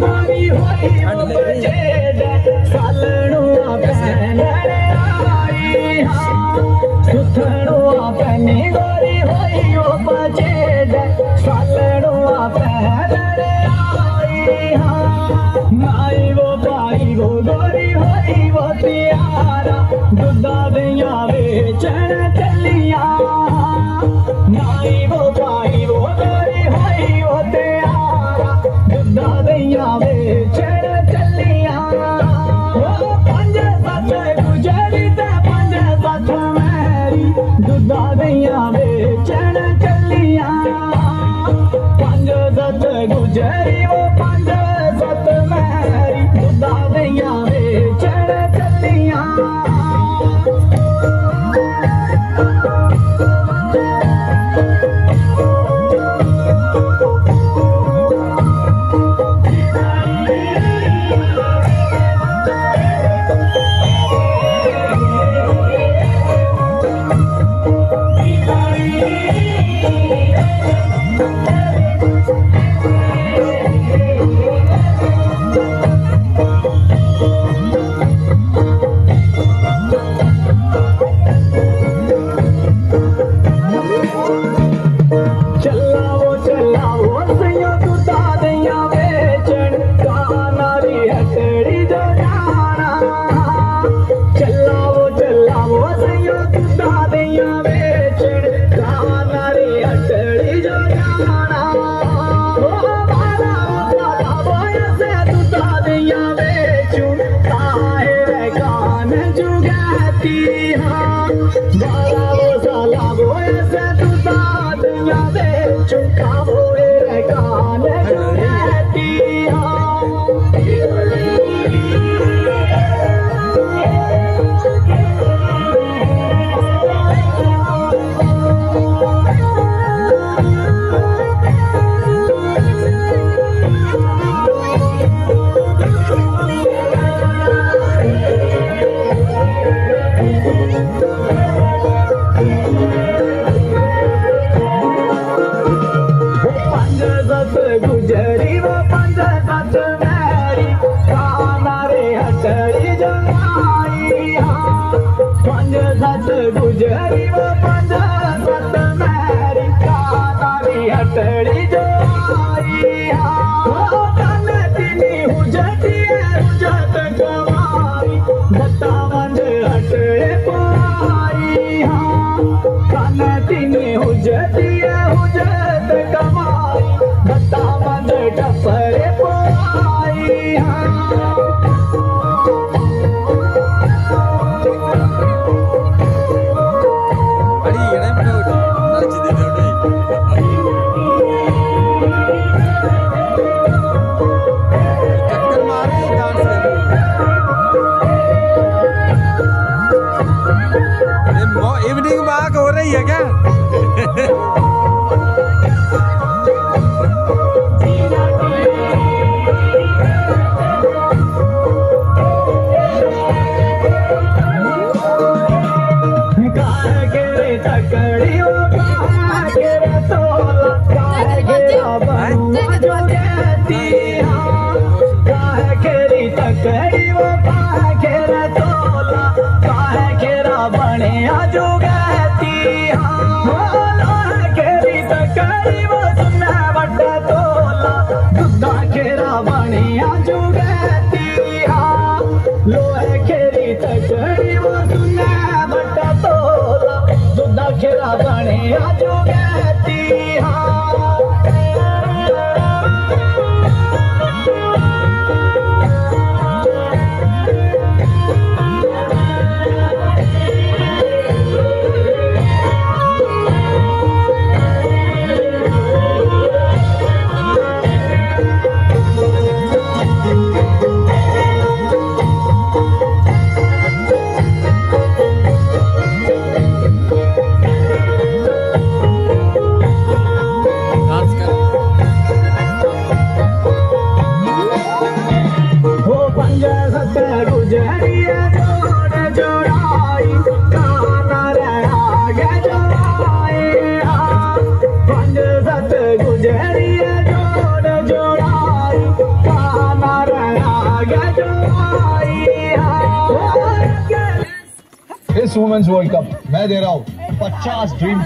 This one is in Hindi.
गोरी होई वो बचेड सालणुआ पहन आई हाँ सुथणुआ पहनी गोरी होई वो बचेड सालणुआ पहन आई हाँ नाई वो पाई वो गोरी होई वो तियारा दुधा दिया बेचन चलिया नाई वो पाई वो गोरी होई वो तियारा दुधा दिया बेचन चलिया पंज सत गुजरी ते पंज सत मेरी दुधा दिया बेचन चलिया पंज सत गुजरी वो पंज सत मेरी दुधा दिया बेचन चलिया इवनिंग वॉक हो रही है क्या? खेरा बने आजो गती हाँ गुजरिया जोड़ जोड़ाई जो आई हाँ। इस वुमेन्स वर्ल्ड कप मैं दे रहा हूँ 50 ड्रीम